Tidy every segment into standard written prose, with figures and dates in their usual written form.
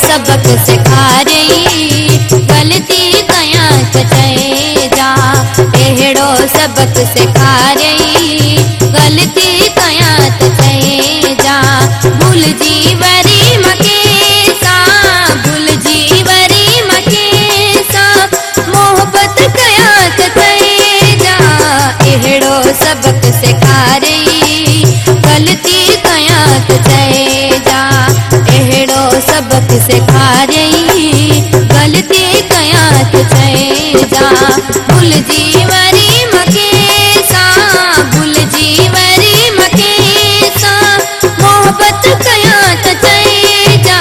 सबक सेखारियई ग़लती कयां त चए जा। अहिड़ो सबक सेखारियई ग़लती कयां त चए जा। भुलिजी वरी मूंखे सां भुलिजी वरी मूंखे सां मोहबत कयां त चए जा। अहिड़ो सबक सेखारियई ग़लती कयां त चए जा। अहिड़ो सबक सेखारियई ग़लती कयां त चए जा। भुलिजी वरी मूंखे सां भुलिजी वरी मूंखे सां मोहबत कयां त चए जा।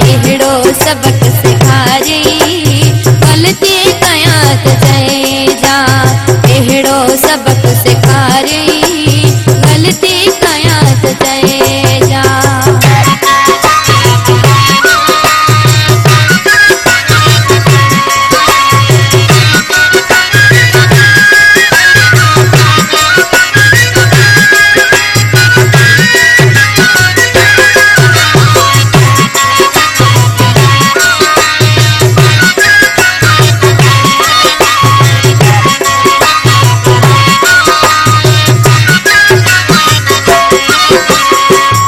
अहिड़ो सबक सेखारियई ग़लती कयां त चए जा। अहिड़ो सबक सेखारियई ग़लती कयां त चए जा।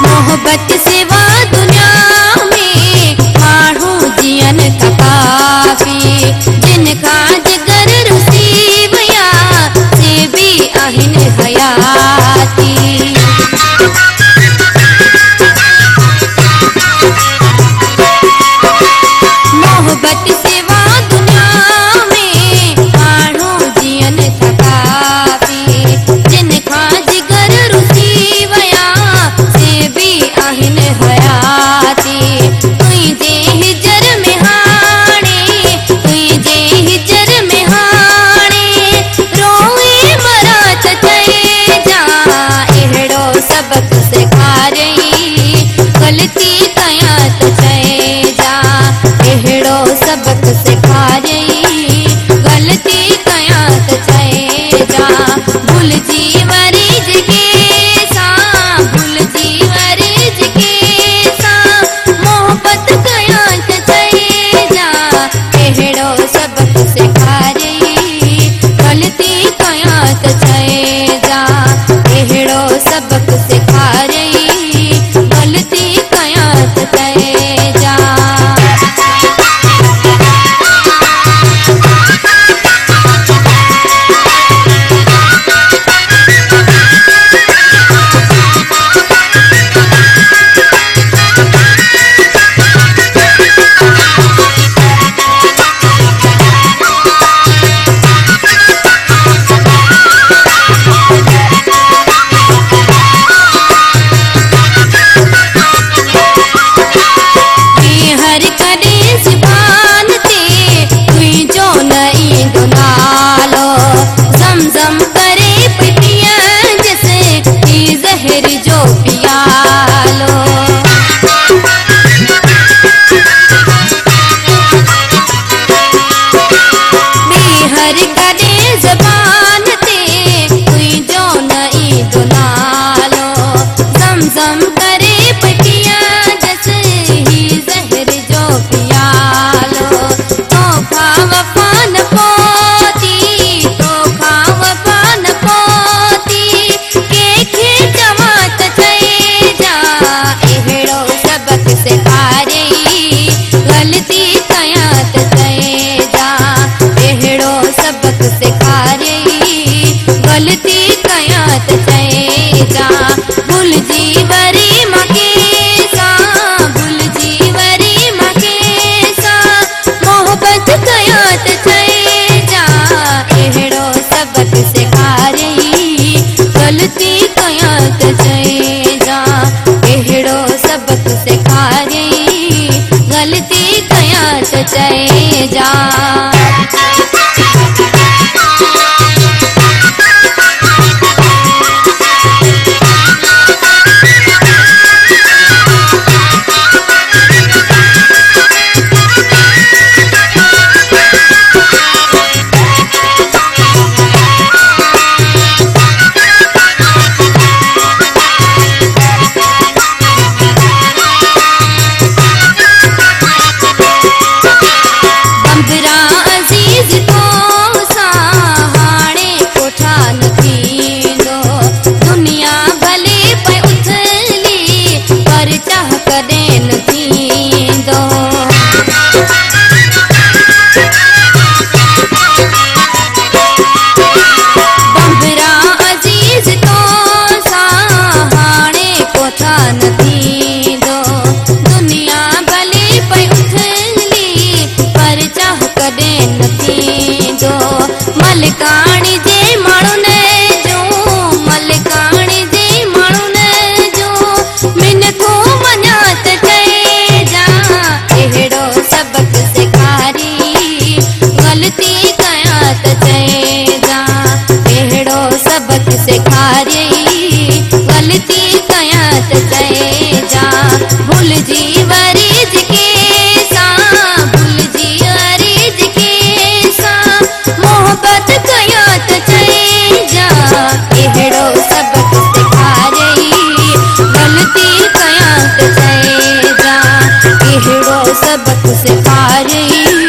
मोहब्बत सिवा दुनिया में माण्हू जियन त काफ़ी। जिन खां जिगर रुसी विया से बि आहिनि हयाती। मोहब्बत सिवा दुनिया में माण्हू जियन त काफ़ी। जिन खां जिगर रुसी विया से बि आहिनि हयाती। तुंहिंजे हिजर में हाणे तुंहिंजे हिजर में हाणे रोए मरां त चए जा। अहिड़ो सबक सेखारियई ग़लती कयां त चए जा। अहिड़ो सबक सेखारियई ग़लती कयां त चए जा। भुलिजी वरी जॻहि सां भुलिजी वरी जॻहि सां मोहबत कयां त चए जा। अहिड़ो सबक सेखारियई ग़लती कयां त चए जा। अहिड़ो सबक सेखारियई ग़लती कयां त चए जा। हर कॾहिं ज़ुबान ते तुंहिंजो न ईंदो नालो। ज़मज़म करे पियंदसि ही ज़हर जो पियालो। हर कॾहिं ज़बान ते तुंहिंजो न ईंदो नालो। ज़मज़म करे पियंदसि ही ज़हर जो पियालो। तोखा वफ़ा न पोती तोखा वफ़ा न पोती कंहिंखे चवां त चए जा। अहिड़ो सबक सेखारियई ग़लती कयां त चए जा। अहिड़ो सबक सेखारियई ग़लती कयां त चए जा। भुलिजी वरी मूंखे सां भुलिजी वरी मूंखे सां मोहबत कयां त चए जा। अहिड़ो सबक सेखारियई ग़लती कयां त चए जा। अहिड़ो सबक सेखारियई ग़लती कयां त चए जा। सबक सिखारई